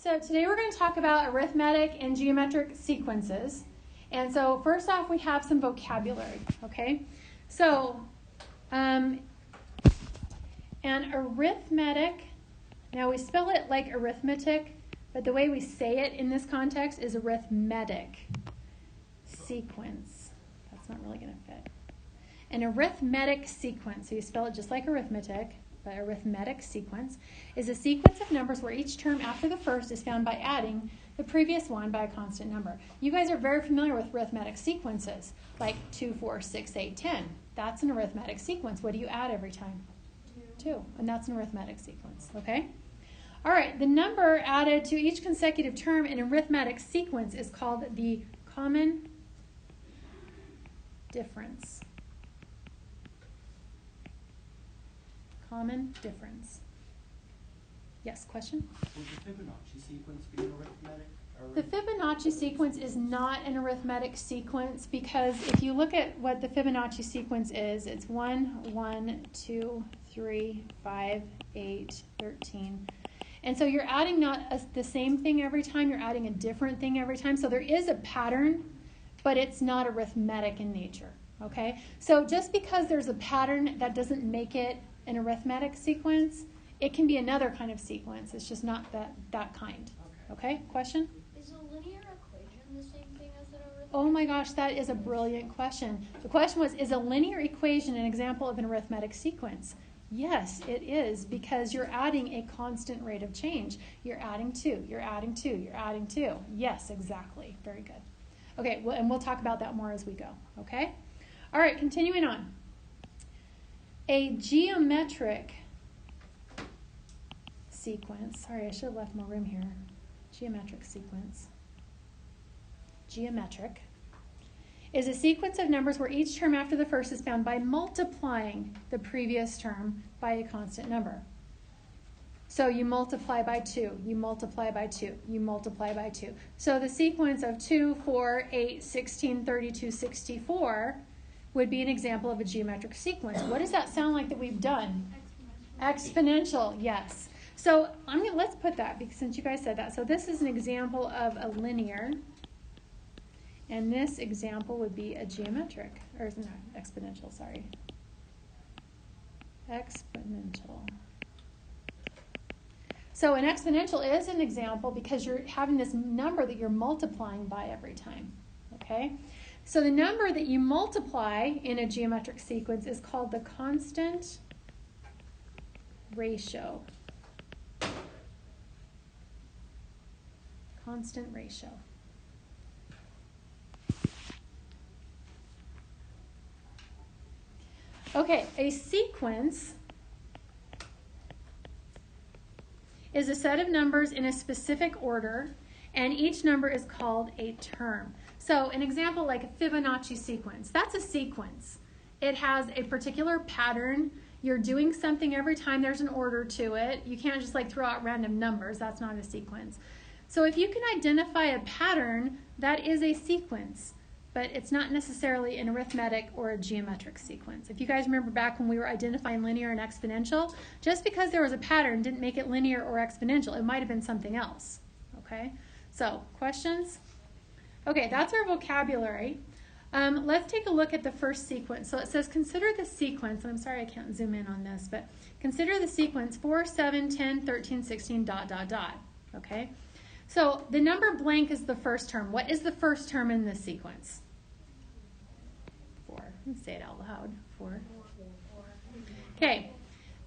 So today we're going to talk about arithmetic and geometric sequences. And so first off, we have some vocabulary, okay? So, an arithmetic, now we spell it like arithmetic, but the way we say it in this context is arithmetic sequence. That's not really going to fit. An arithmetic sequence, so you spell it just like arithmetic, but arithmetic sequence is a sequence of numbers where each term after the first is found by adding the previous one by a constant number. You guys are very familiar with arithmetic sequences, like 2, 4, 6, 8, 10. That's an arithmetic sequence. What do you add every time? 2. And that's an arithmetic sequence, okay? All right, the number added to each consecutive term in arithmetic sequence is called the common difference. Common difference. Yes, question? Would the Fibonacci sequence be an arithmetic? The Fibonacci sequence is not an arithmetic sequence because if you look at what the Fibonacci sequence is, it's 1, 1, 2, 3, 5, 8, 13. And so you're adding not the same thing every time, you're adding a different thing every time. So there is a pattern, but it's not arithmetic in nature, okay? So just because there's a pattern, that doesn't make it an arithmetic sequence. It can be another kind of sequence. It's just not that kind. Okay? Question? Is a linear equation the same thing as an arithmetic? Oh my gosh, that is a brilliant question. The question was, is a linear equation an example of an arithmetic sequence? Yes, it is, because you're adding a constant rate of change. You're adding 2, you're adding 2, you're adding 2. Yes, exactly. Very good. Okay, well, and we'll talk about that more as we go. Okay? All right, continuing on. A geometric sequence, sorry, I should have left more room here. Geometric sequence. Geometric is a sequence of numbers where each term after the first is found by multiplying the previous term by a constant number. So you multiply by 2, you multiply by 2, you multiply by 2. So the sequence of 2, 4, 8, 16, 32, 64 would be an example of a geometric sequence. What does that sound like that we've done? Exponential, yes. So let's put that, because since you guys said that. So this is an example of a linear, and this example would be a geometric, or no, exponential, sorry. Exponential. So an exponential is an example because you're having this number that you're multiplying by every time, okay? So the number that you multiply in a geometric sequence is called the constant ratio. Constant ratio. Okay, a sequence is a set of numbers in a specific order, and each number is called a term. So an example like a Fibonacci sequence, that's a sequence. It has a particular pattern. You're doing something every time there's an order to it. You can't just like throw out random numbers. That's not a sequence. So if you can identify a pattern, that is a sequence, but it's not necessarily an arithmetic or a geometric sequence. If you guys remember back when we were identifying linear and exponential, just because there was a pattern didn't make it linear or exponential. It might have been something else, okay? So, questions? Okay, that's our vocabulary. Let's take a look at the first sequence. So it says, consider the sequence, and I'm sorry I can't zoom in on this, but consider the sequence 4, 7, 10, 13, 16, ... Okay? So the number blank is the first term. What is the first term in this sequence? 4. Let's say it out loud. 4. Okay.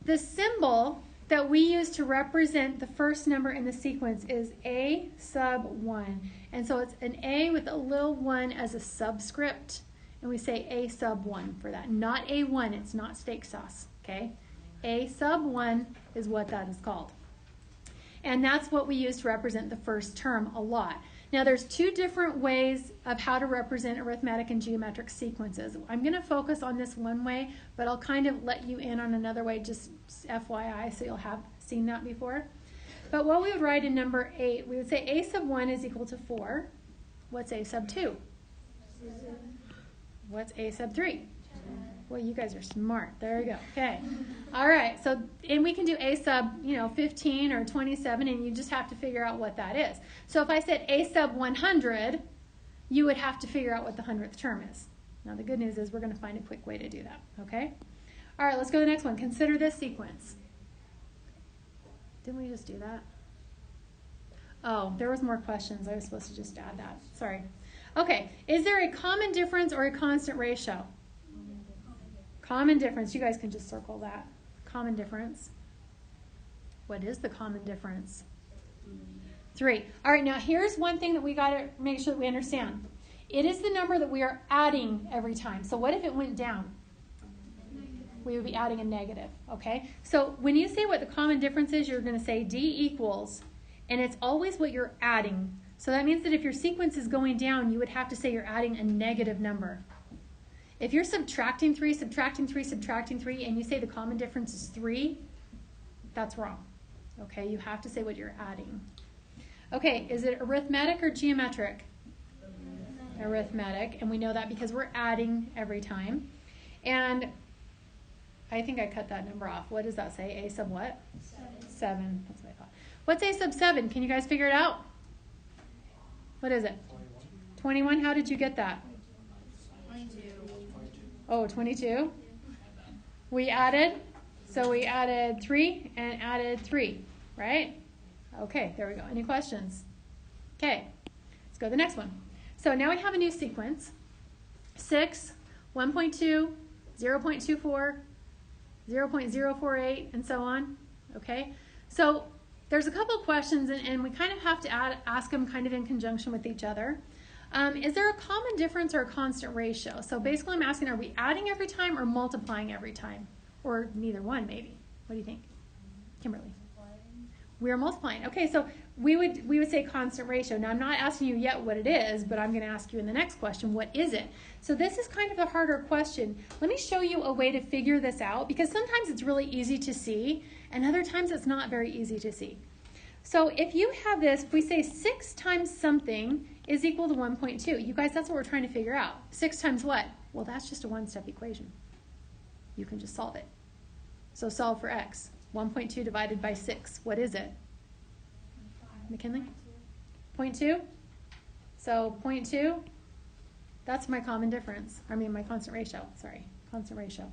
The symbol that we use to represent the first number in the sequence is A sub 1. And so it's an A with a little 1 as a subscript. And we say A sub 1 for that. Not A1. It's not steak sauce. Okay? A sub 1 is what that is called. And that's what we use to represent the first term a lot. Now there's 2 different ways of how to represent arithmetic and geometric sequences. I'm going to focus on this one way, but I'll kind of let you in on another way, just FYI, so you'll have seen that before. But what we would write in number 8, we would say A sub 1 is equal to 4. What's A sub 2? 7. What's A sub 3? Boy, you guys are smart. There you go. Okay. All right. So, and we can do a sub, 15 or 27, and you just have to figure out what that is. So if I said a sub 100, you would have to figure out what the 100th term is. Now, the good news is we're going to find a quick way to do that. Okay? All right, let's go to the next one. Consider this sequence. Didn't we just do that? Oh, there was more questions. I was supposed to just add that. Sorry. Okay. Is there a common difference or a constant ratio? Common difference. You guys can just circle that. Common difference. What is the common difference? 3. All right, now here's one thing that we got to make sure that we understand. It is the number that we are adding every time. So what if it went down? We would be adding a negative, okay? So when you say what the common difference is, you're going to say D equals, and it's always what you're adding. So that means that if your sequence is going down, you would have to say you're adding a negative number. If you're subtracting 3, subtracting 3, subtracting 3, and you say the common difference is 3, that's wrong, okay? You have to say what you're adding. Okay, is it arithmetic or geometric? Arithmetic, and we know that because we're adding every time. And I think I cut that number off. What does that say? A sub what? 7. That's what I thought. What's A sub 7? Can you guys figure it out? What is it? 21. How did you get that? 22. Oh, 22. We added. So we added 3 and added 3, right? Okay, there we go. Any questions? Okay, let's go to the next one. So now we have a new sequence. 6, 1.2, 0.24, 0.048, and so on. Okay, so there's a couple of questions, and we kind of have to ask them kind of in conjunction with each other. Is there a common difference or a constant ratio? So basically I'm asking, are we adding every time or multiplying every time? Or neither one, maybe. What do you think? Kimberly? We are multiplying. Okay, so we would say constant ratio. Now I'm not asking you yet what it is, but I'm going to ask you in the next question, what is it? So this is kind of a harder question. Let me show you a way to figure this out, because sometimes it's really easy to see, and other times it's not very easy to see. So if you have this, if we say 6 times something is equal to 1.2, you guys, that's what we're trying to figure out. 6 times what? Well, that's just a one-step equation. You can just solve it. So solve for x. 1.2 divided by 6. What is it? McKinley? 0.2? So 0.2, that's my common difference. I mean my constant ratio. Sorry, constant ratio.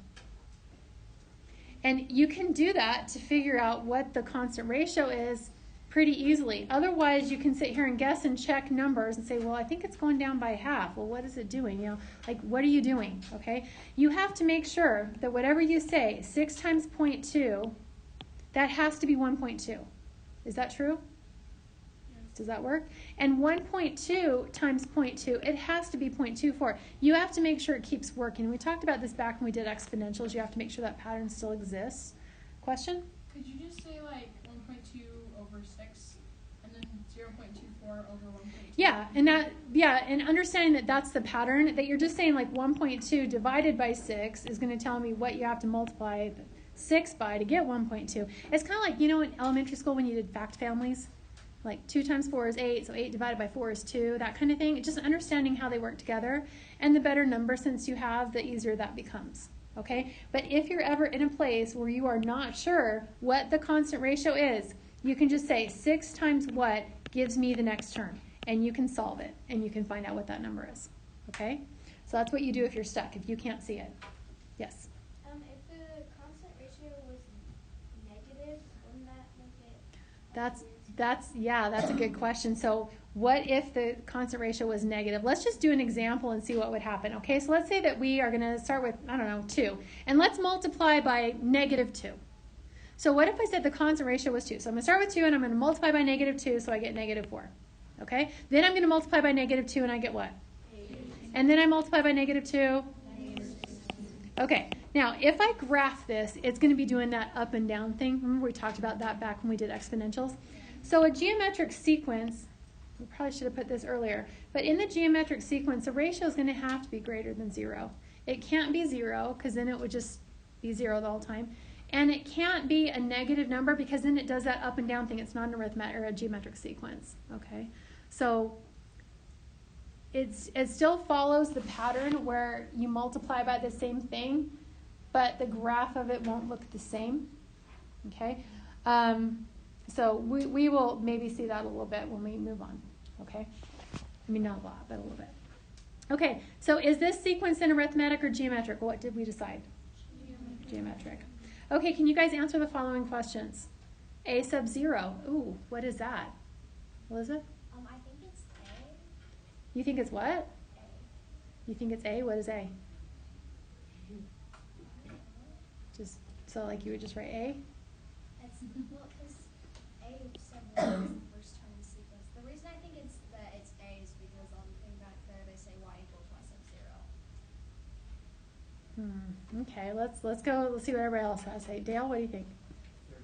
And you can do that to figure out what the constant ratio is pretty easily. Otherwise, you can sit here and guess and check numbers and say, well, I think it's going down by half. Well, what is it doing? Like, what are you doing? Okay? You have to make sure that whatever you say, 6 times 0.2, that has to be 1.2. Is that true? Yes. Does that work? And 1.2 times 0.2, it has to be 0.24. You have to make sure it keeps working. We talked about this back when we did exponentials. You have to make sure that pattern still exists. Question? Could you just say like 1.2 over 6 and then 0.24 over 1.2? Yeah, and understanding that that's the pattern, that you're just saying like 1.2 divided by 6 is going to tell me what you have to multiply 6 by to get 1.2. It's kind of like, in elementary school when you did fact families, like 2 times 4 is 8, so 8 divided by 4 is 2, that kind of thing. Just understanding how they work together, and the better number sense you have, the easier that becomes. Okay? But if you're ever in a place where you are not sure what the constant ratio is, you can just say 6 times what gives me the next term, and you can solve it, and you can find out what that number is. Okay? So that's what you do if you're stuck, if you can't see it. Yes? If the constant ratio was negative, wouldn't that make it? That's a good question. So what if the constant ratio was negative? Let's just do an example and see what would happen. Okay, so let's say that we are going to start with, 2. And let's multiply by negative 2. So what if I said the constant ratio was 2? So I'm going to start with 2 and I'm going to multiply by negative 2, so I get negative 4. Okay, then I'm going to multiply by negative 2 and I get what? 8. And then I multiply by negative 2. Okay, now if I graph this, it's going to be doing that up and down thing. Remember we talked about that back when we did exponentials? So a geometric sequence, we probably should have put this earlier, but in the geometric sequence, the ratio is going to have to be greater than 0. It can't be 0, because then it would just be 0 the whole time. And it can't be a negative number, because then it does that up and down thing. It's not an arithmetic or a geometric sequence. Okay, so it still follows the pattern where you multiply by the same thing, but the graph of it won't look the same. Okay? So we will maybe see that a little bit when we move on. Okay? I mean, not a lot, but a little bit. Okay, so is this sequence in arithmetic or geometric? What did we decide? Geometric. Okay, can you guys answer the following questions? A sub 0. Ooh, what is that? Elizabeth? I think it's A. You think it's what? A. You think it's A? What is A? Just so like you would just write A? It's, well, because A sub 1 is the first term in the sequence. The reason I think it's A is because on the thing back there they say Y equals Y sub 0. Okay, let's go. Let's see what everybody else has. Hey, Dale, what do you think? 30.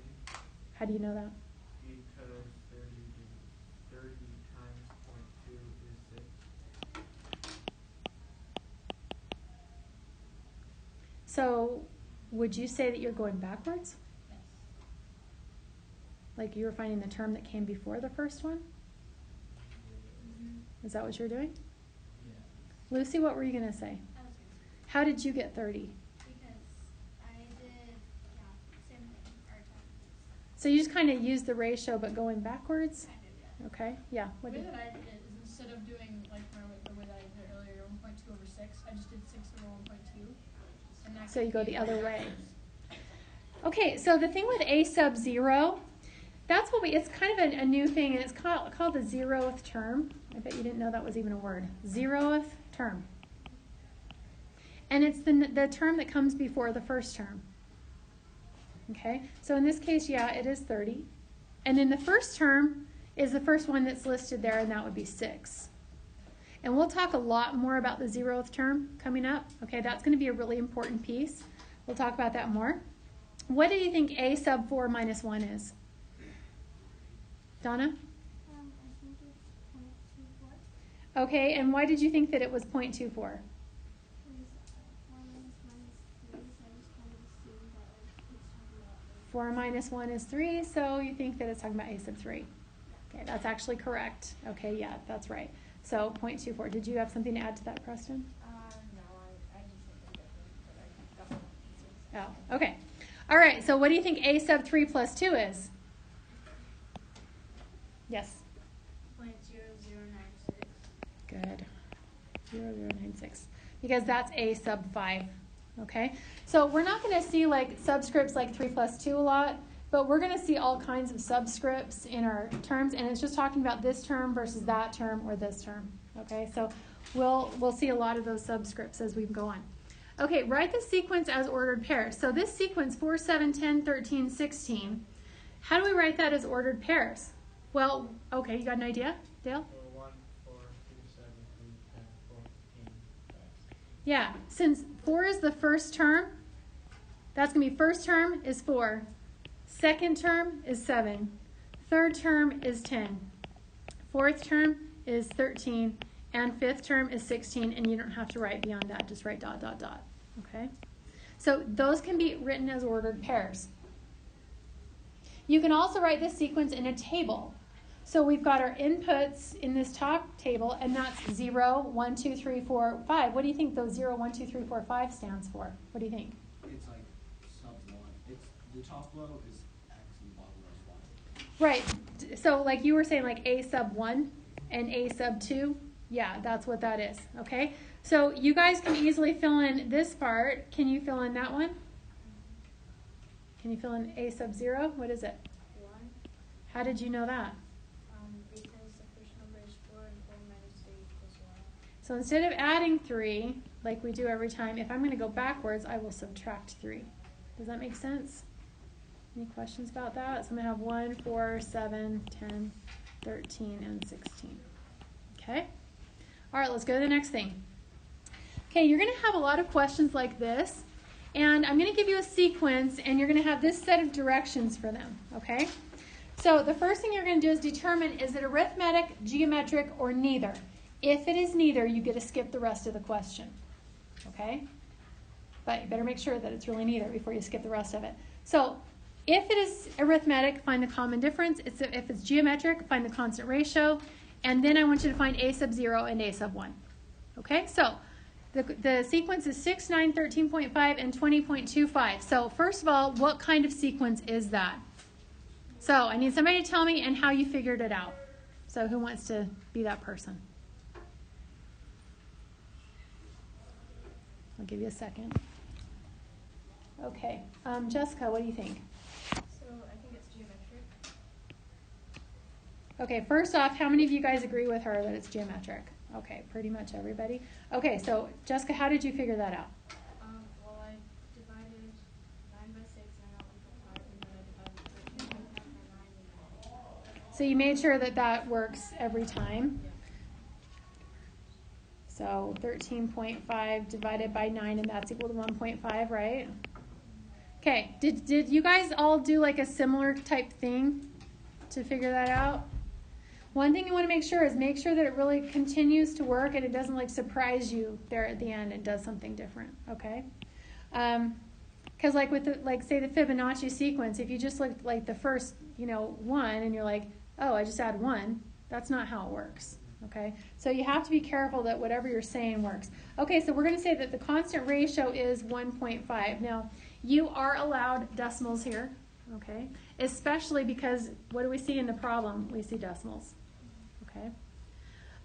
How do you know that? Because 30 times 0.2 is 6. So, would you say that you're going backwards? Yes. Like you were finding the term that came before the first one? Is that what you're doing? Yeah. Lucy, what were you going to say? I was going to say How did you get 30? because I did, same thing. So you just kind of used the ratio but going backwards? Kind of, yeah. Okay, yeah. The What way did, that I did it is instead of doing like the way that I did it earlier, 1.2 over 6, I just did 6 over 1.2. And that so you go gave the me other my way. answers. Okay, so the thing with A sub 0, that's what it's kind of a new thing, and it's called the 0th term. I bet you didn't know that was even a word. 0th term. And it's the term that comes before the first term. Okay, so in this case, yeah, it is 30. And then the first term is the first one that's listed there, and that would be 6. And we'll talk a lot more about the 0th term coming up. Okay, that's going to be a really important piece. We'll talk about that more. What do you think A sub 4 minus 1 is? Donna? I think it's 0.24. Okay, and why did you think that it was 0.24? Because 4 minus 1 is 3, so I just kind of assumed that it's talking about A. 4 minus 1 is 3, so you think that it's talking about A sub 3. Okay, that's actually correct. Okay, yeah, that's right. So 0.24. Did you have something to add to that, Preston? No, I just think they're different, but I got one answer. Oh, okay. All right, so what do you think A sub 3 plus 2 is? Yes. 0.0096. Good. 0096. Because that's A sub 5. Okay? So we're not going to see like subscripts like 3 plus 2 a lot, but we're going to see all kinds of subscripts in our terms, and it's just talking about this term versus that term or this term. Okay? So we'll see a lot of those subscripts as we go on. Okay, write the sequence as ordered pairs. So this sequence, 4, 7, 10, 13, 16, how do we write that as ordered pairs? Well, okay, you got an idea, Dale? 1, 4, 2, 7, 3, 10, 4, 15, 5. Yeah, since 4 is the first term, that's going to be first term is 4, second term is 7, third term is 10, fourth term is 13, and fifth term is 16, and you don't have to write beyond that, just write ... Okay? So those can be written as ordered pairs. You can also write this sequence in a table. So we've got our inputs in this top table, and that's 0, 1, 2, 3, 4, 5. What do you think those 0, 1, 2, 3, 4, 5 stands for? What do you think? It's like sub 1. It's the top row is X and the bottom row is Y. Right. So like you were saying, like A sub 1 and A sub 2. Yeah, that's what that is. Okay? So you guys can easily fill in this part. Can you fill in that one? Can you fill in A sub 0? What is it? 1. How did you know that? Because the first number is 4 and 4 minus 3 equals 1. So instead of adding 3, like we do every time, if I'm going to go backwards, I will subtract 3. Does that make sense? Any questions about that? So I'm going to have 1, 4, 7, 10, 13, and 16. Okay? All right, let's go to the next thing. Okay, you're going to have a lot of questions like this, and I'm going to give you a sequence, and you're going to have this set of directions for them, okay? So the first thing you're going to do is determine, is it arithmetic, geometric, or neither? If it is neither, you get to skip the rest of the question, okay? But you better make sure that it's really neither before you skip the rest of it. So if it is arithmetic, find the common difference. If it's geometric, find the constant ratio. And then I want you to find A sub 0 and A sub 1. Okay, so The sequence is 6, 9, 13.5, and 20.25. So first of all, what kind of sequence is that? So I need somebody to tell me and how you figured it out. So who wants to be that person? I'll give you a second. Okay. Jessica, what do you think? So I think it's geometric. Okay, first off, how many of you guys agree with her that it's geometric? Okay, pretty much everybody. Okay, so Jessica, how did you figure that out? Well, I divided 9 by 6 and I got 1.5, and then I divided 13.5 by 9 and So you made sure that that works every time. yeah. So 13.5 divided by 9, and that's equal to 1.5, right? Okay, did you guys all do like a similar type thing to figure that out? One thing you want to make sure that it really continues to work and it doesn't like surprise you there at the end and does something different, okay? Because like with say the Fibonacci sequence, if you just look like the first, one and you're like, oh, I just add 1, that's not how it works, okay? So you have to be careful that whatever you're saying works. Okay, so we're going to say that the constant ratio is 1.5. Now, you are allowed decimals here, okay? Especially because what do we see in the problem? We see decimals, okay?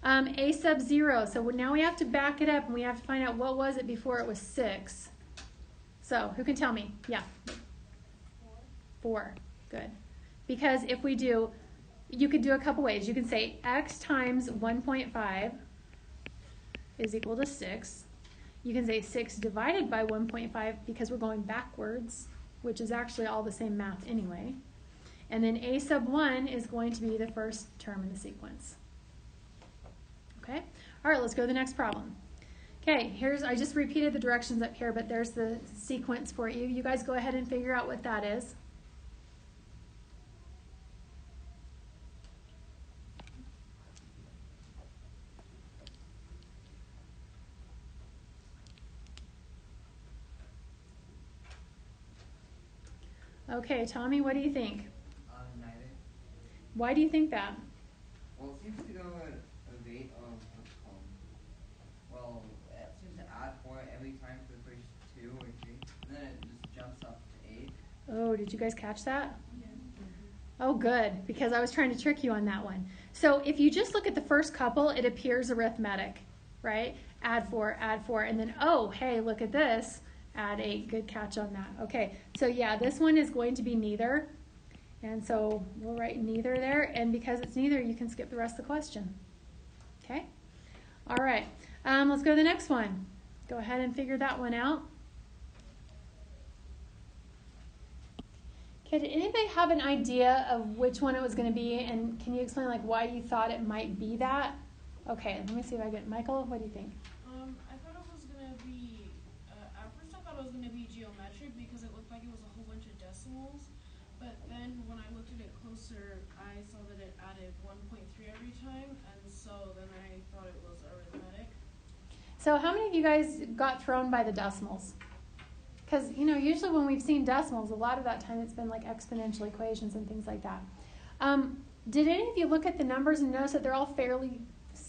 A sub 0, so now we have to back it up and we have to find out what was it before it was 6. So who can tell me? Yeah. 4. Good. Because if we do, you could do a couple ways. You can say x times 1.5 is equal to 6. You can say 6 divided by 1.5 because we're going backwards, which is actually all the same math anyway. And then a sub 1 is going to be the first term in the sequence. Okay? All right, let's go to the next problem. Okay, I just repeated the directions up here, but there's the sequence for you. You guys go ahead and figure out what that is. Okay, Tommy, what do you think? Neither. Why do you think that? Well, it seems to go at a rate of what's it called. Well, it seems to add 4 every time for the first 2 or 3, and then it just jumps up to 8. Oh, did you guys catch that? Yeah. Oh, good, because I was trying to trick you on that one. So if you just look at the first couple, it appears arithmetic, right? Add 4, and then, oh, hey, look at this. Add 8. Good catch on that. Okay, so yeah, this one is going to be neither. And so we'll write neither there. And because it's neither, you can skip the rest of the question. Okay? All right. Let's go to the next one. Go ahead and figure that one out. Okay, did anybody have an idea of which one it was going to be? And can you explain like why you thought it might be that? Okay, let me see if I get Michael. What do you think? I thought it was gonna be. At first, I thought it was gonna be geometric because it looked like it was a whole bunch of decimals. But then when I looked at it closer, I saw that it added 1.3 every time, and so then I thought it was arithmetic. So how many of you guys got thrown by the decimals? Because, usually when we've seen decimals, a lot of that time it's been like exponential equations and things like that. Did any of you look at the numbers and notice that they're all fairly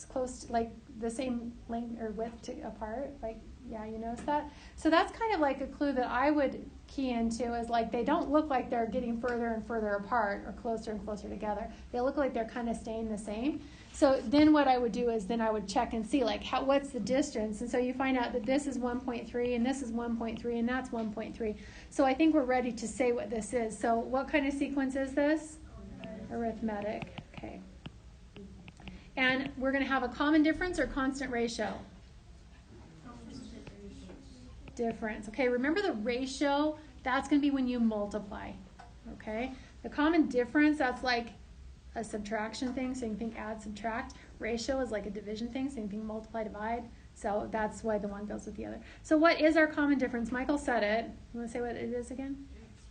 close to like the same length or width apart? Like, yeah, you notice that? So that's kind of like a clue that I would key into is like they don't look like they're getting further and further apart or closer and closer together. They look like they're kind of staying the same. So then what I would do is then I would check and see like what's the distance. And so you find out that this is 1.3 and this is 1.3 and that's 1.3. So I think we're ready to say what this is. So what kind of sequence is this? Arithmetic. Okay. And we're going to have a common difference or constant ratio? Difference. Okay, remember the ratio, that's going to be when you multiply. Okay? The common difference, that's like a subtraction thing, so you can think add, subtract. Ratio is like a division thing, so you can think multiply, divide. So that's why the one goes with the other. So what is our common difference? Michael said it. You want to say what it is again? It's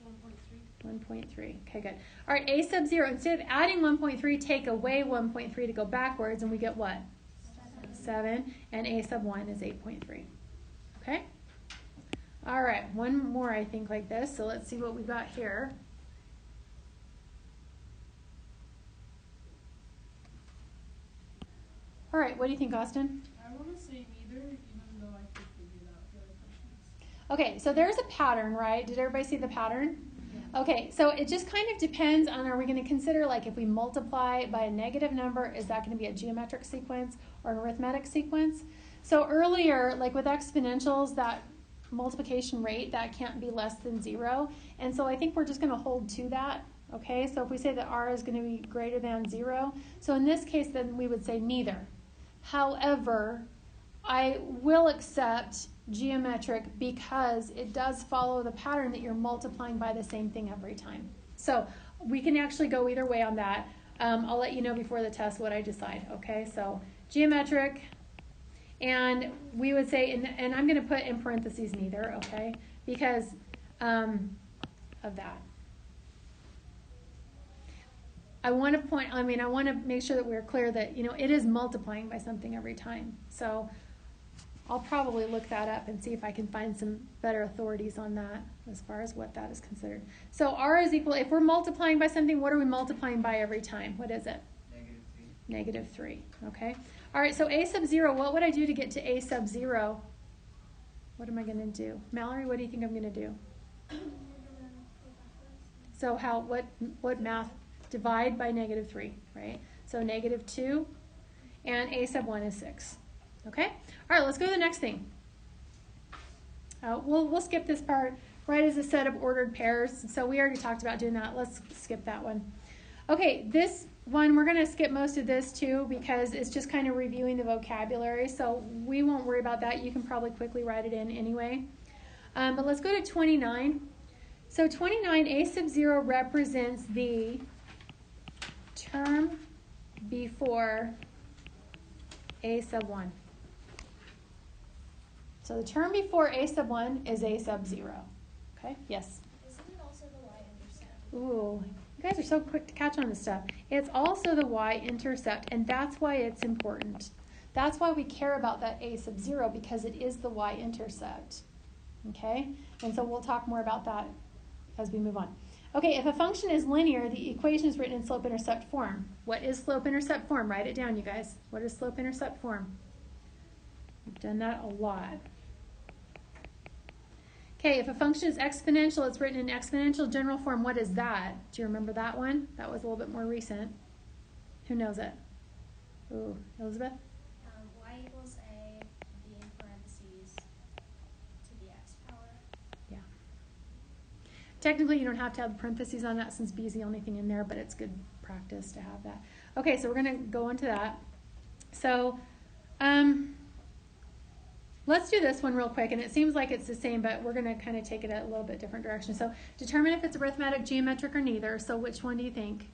1.3. 1.3. Okay, good. All right, a sub 0. Instead of adding 1.3, take away 1.3 to go backwards, and we get what? 7. And a sub 1 is 8.3. Okay? All right, one more I think like this. So let's see what we've got here. All right, what do you think, Austin? I want to say neither, even though I feel Okay, so there's a pattern, right? Did everybody see the pattern? Okay, so it just kind of depends on, are we going to consider, like, if we multiply by a negative number, is that going to be a geometric sequence or an arithmetic sequence? So earlier, like with exponentials, that multiplication rate, that can't be less than 0. And so I think we're just going to hold to that. Okay, so if we say that r is going to be greater than 0, so in this case, then we would say neither. However, I will accept geometric because it does follow the pattern that you're multiplying by the same thing every time. So we can actually go either way on that. I'll let you know before the test what I decide. Okay, so geometric, and we would say, and I'm going to put in parentheses neither, okay, because of that. I want to make sure that we're clear that, it is multiplying by something every time. So I'll probably look that up and see if I can find some better authorities on that as far as what that is considered. So r is equal, if we're multiplying by something, what are we multiplying by every time? What is it? Negative 3. Okay. All right, so a sub 0, what would I do to get to a sub 0? What am I going to do? Mallory, what do you think I'm going to do? So what math? Divide by negative 3, right? So negative 2, and a sub 1 is 6. Okay? All right, let's go to the next thing. We'll skip this part. Right as a set of ordered pairs. So we already talked about doing that. Let's skip that one. Okay, this one, we're going to skip most of this too because it's just kind of reviewing the vocabulary. So we won't worry about that. You can probably quickly write it in anyway. But let's go to 29. So 29, a sub 0 represents the term before a sub 1. So the term before a sub 1 is a sub 0. Okay, yes? Isn't it also the Y-intercept? Ooh, you guys are so quick to catch on this stuff. It's also the Y-intercept, and that's why it's important. That's why we care about that a sub 0, because it is the Y-intercept. Okay, and so we'll talk more about that as we move on. Okay, if a function is linear, the equation is written in slope-intercept form. What is slope-intercept form? Write it down, you guys. What is slope-intercept form? We've done that a lot. Okay, if a function is exponential, it's written in exponential general form. What is that? Do you remember that one? That was a little bit more recent. Who knows it? Ooh, Elizabeth? Y equals a, b in parentheses, to the x power. Yeah. Technically, you don't have to have parentheses on that since b is the only thing in there, but it's good practice to have that. Okay, so we're going to go into that. So, let's do this one real quick, and it seems like it's the same, but we're going to kind of take it a little bit different direction. So, determine if it's arithmetic, geometric, or neither. So, which one do you think?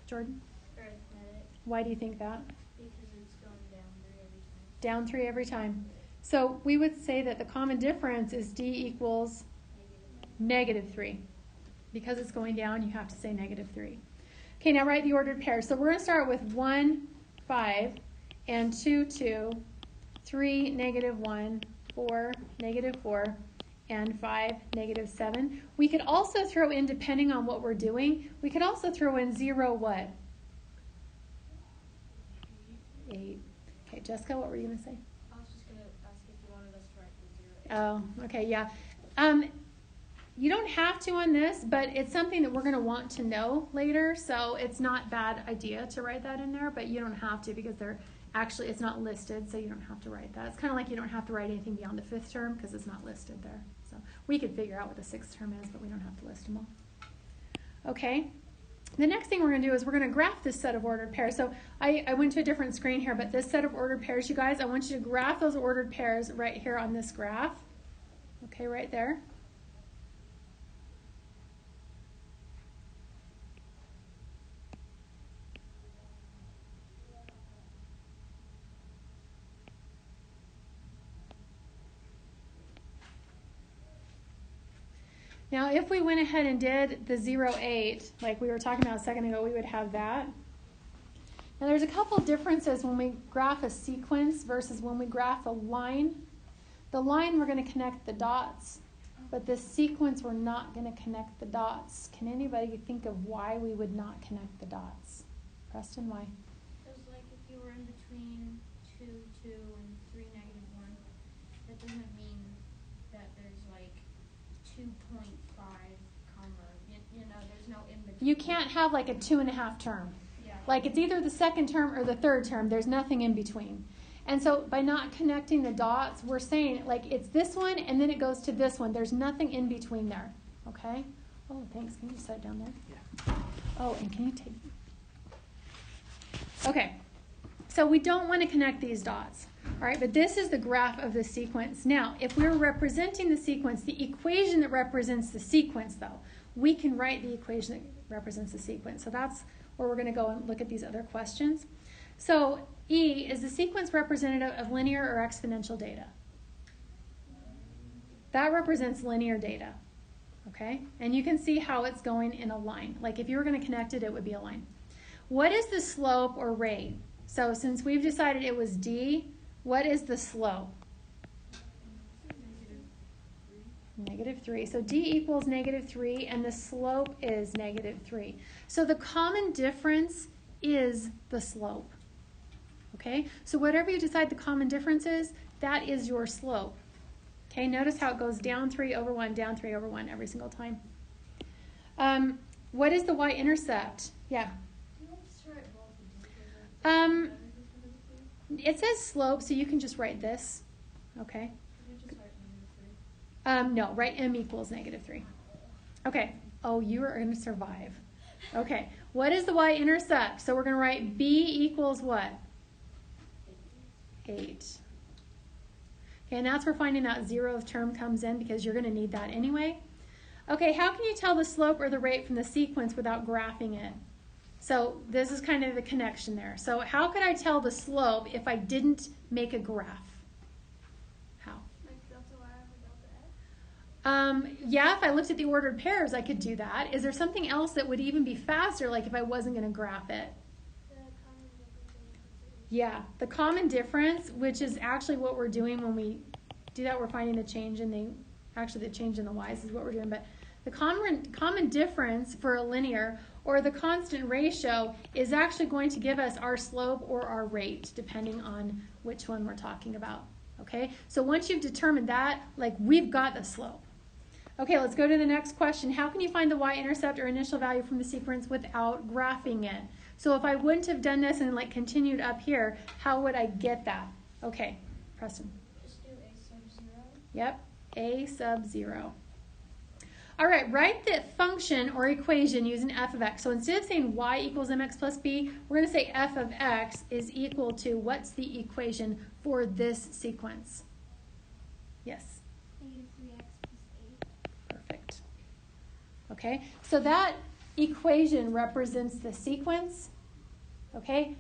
Jordan? Arithmetic. Why do you think that? Because it's going down 3 every time. Down 3 every time. So, we would say that the common difference is d equals negative 3. Because it's going down, you have to say negative 3. Okay, now write the ordered pairs. So, we're going to start with 1, 5, and 2, 2. 3, negative 1, 4, negative 4, and 5, negative 7. We could also throw in, depending on what we're doing, we could also throw in 0 what? 8. Okay, Jessica, what were you going to say? I was just going to ask if you wanted us to write the 0. Oh, okay, yeah. You don't have to on this, but it's something that we're going to want to know later, so it's not a bad idea to write that in there, but you don't have to because it's not listed, so you don't have to write that. It's kind of like you don't have to write anything beyond the 5th term because it's not listed there. So we could figure out what the 6th term is, but we don't have to list them all. Okay. The next thing we're going to do is we're going to graph this set of ordered pairs. So I went to a different screen here, but this set of ordered pairs, you guys, I want you to graph those ordered pairs right here on this graph. Okay, right there. Now, if we went ahead and did the 0, 8, like we were talking about a second ago, we would have that. Now, there's a couple differences when we graph a sequence versus when we graph a line. The line, we're going to connect the dots, but the sequence, we're not going to connect the dots. Can anybody think of why we would not connect the dots? Preston, why? Because, like, if you were in between 2, 2, and 3, negative 1, that doesn't mean that you can't have like a 2.5 term. Yeah. Like it's either the second term or the third term. There's nothing in between. And so by not connecting the dots, we're saying like it's this one and then it goes to this one. There's nothing in between there. Okay? Oh, thanks. Can you set it down there? Yeah. Oh, and can you take... Okay. So we don't want to connect these dots. All right, but this is the graph of the sequence. Now, if we're representing the sequence, the equation that represents the sequence, though, we can write the equation that represents the sequence. So that's where we're going to go and look at these other questions. So E is the sequence representative of linear or exponential data. That represents linear data, okay? And you can see how it's going in a line. Like if you were going to connect it, it would be a line. What is the slope or rate? So since we've decided it was D, what is the slope? -3. So D equals -3, and the slope is -3. So the common difference is the slope. Okay? So whatever you decide the common difference is, that is your slope. Okay? Notice how it goes down 3 over 1, down 3 over 1 every single time. What is the Y-intercept? Yeah. It says slope, so you can just write this. Okay? No, write M equals -3. Okay. Oh, you are going to survive. Okay. What is the Y-intercept? So we're going to write B equals what? 8. Okay, and that's where finding that 0th term comes in because you're going to need that anyway. Okay, how can you tell the slope or the rate from the sequence without graphing it? So this is kind of the connection there. So how could I tell the slope if I didn't make a graph? How? Like delta y over delta x? Yeah, if I looked at the ordered pairs, I could do that. Is there something else that would even be faster, like if I wasn't going to graph it? The common difference in the Yeah, the common difference, which is actually what we're doing when we do that, we're finding the change in the change in the y's is what we're doing. But the common difference for a linear or the constant ratio is actually going to give us our slope or our rate, depending on which one we're talking about. Okay, so once you've determined that, like we've got the slope. Okay, let's go to the next question. How can you find the y-intercept or initial value from the sequence without graphing it? So if I wouldn't have done this and like continued up here, how would I get that? Okay, Preston. Just do a sub 0. Yep, a sub 0. All right, write the function or equation using f of x. So instead of saying y equals mx plus b, we're going to say f of x is equal to, what's the equation for this sequence? Yes? -3x plus 8. Perfect. Okay, so that equation represents the sequence. Okay,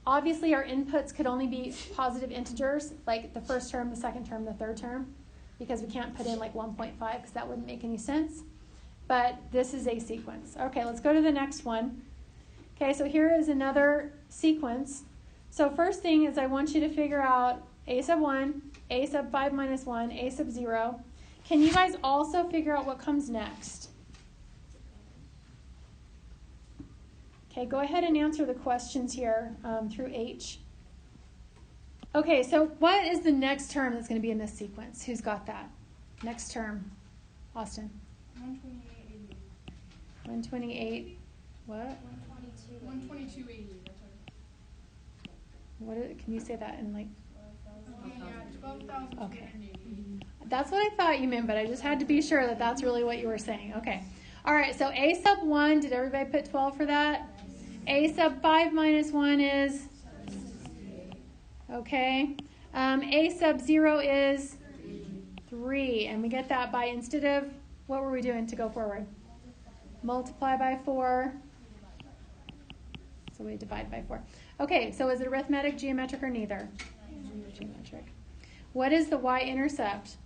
obviously our inputs could only be positive integers, like the first term, the second term, the third term, because we can't put in like 1.5 because that wouldn't make any sense. But this is a sequence. Okay, let's go to the next one. Okay, so here is another sequence. So first thing is I want you to figure out a sub 1, a sub 5 minus 1, a sub 0. Can you guys also figure out what comes next? Okay, go ahead and answer the questions here through H. Okay, so what is the next term that's going to be in this sequence? Who's got that? Next term. Austin. 128.80. 128. What? 122. 122.80. Can you say that in like... Yeah, 12,280. Okay. That's what I thought you meant, but I just had to be sure that that's really what you were saying. Okay. All right, so a sub 1, did everybody put 12 for that? A sub 5 minus 1 is? Okay. A sub 0 is? 3. And we get that by, instead of, what were we doing to go forward? Multiply by 4. So we divide by 4. Okay, so is it arithmetic, geometric, or neither? Geometric. What is the y-intercept?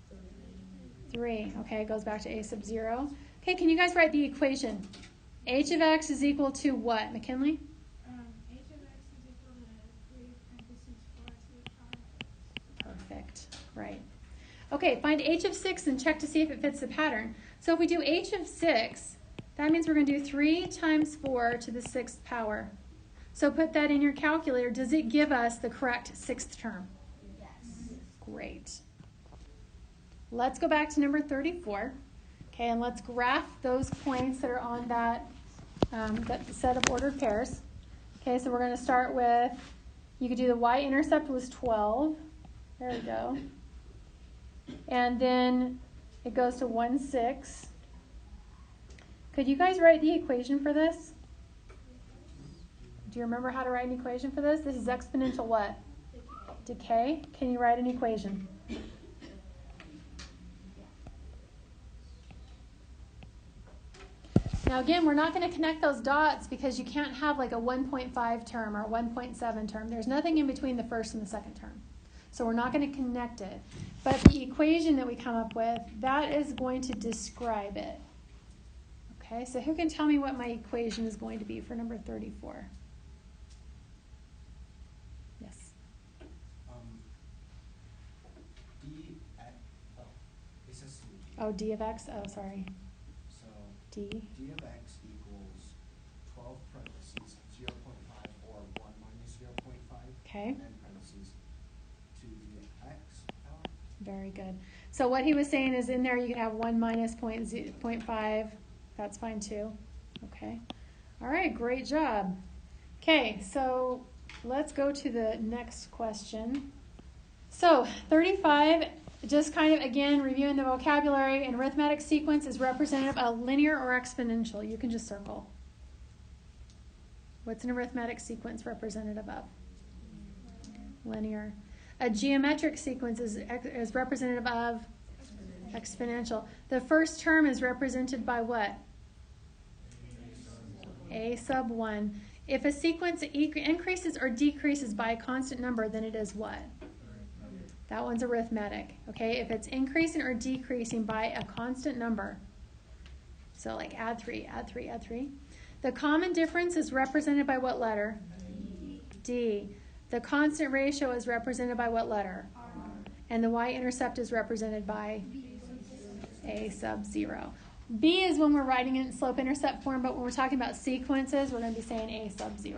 3. Okay, it goes back to a sub 0. Okay, can you guys write the equation? H of x is equal to what, McKinley? H of x is equal to 3 parentheses 4 to the power of x. Perfect, right. Okay, find h of 6 and check to see if it fits the pattern. So if we do h of 6, that means we're going to do 3 times 4 to the 6th power. So put that in your calculator. Does it give us the correct 6th term? Yes. Great. Let's go back to number 34. Okay, and let's graph those points that are on that that set of ordered pairs. Okay, so we're going to start with, you could do the Y-intercept was 12. There we go. And then it goes to 1, 6. Could you guys write the equation for this? Do you remember how to write an equation for this? This is exponential what? Decay. Can you write an equation? Now again, we're not going to connect those dots because you can't have like a 1.5 term or 1.7 term. There's nothing in between the first and the second term. So we're not going to connect it. But the equation that we come up with, that is going to describe it. Okay, so who can tell me what my equation is going to be for number 34? Yes. It says D. Oh, d of x? Oh, sorry. So D. D of x equals 12 parentheses 0.5 or 1 minus 0.5. Okay. And parentheses to the x power. Very good. So what he was saying is in there you could have 1 minus 0.5. That's fine too. Okay. All right, great job. Okay, so let's go to the next question. So 35, just kind of again reviewing the vocabulary, an arithmetic sequence is representative of linear or exponential. You can just circle. What's an arithmetic sequence representative of? Linear. A geometric sequence is representative of exponential. The first term is represented by what? A sub 1. If a sequence increases or decreases by a constant number, then it is what? That one's arithmetic. Okay, if it's increasing or decreasing by a constant number. So like add 3, add 3, add 3. The common difference is represented by what letter? D. The constant ratio is represented by what letter? R. And the y-intercept is represented by A sub 0. B is when we're writing it in slope-intercept form, but when we're talking about sequences, we're going to be saying A sub 0.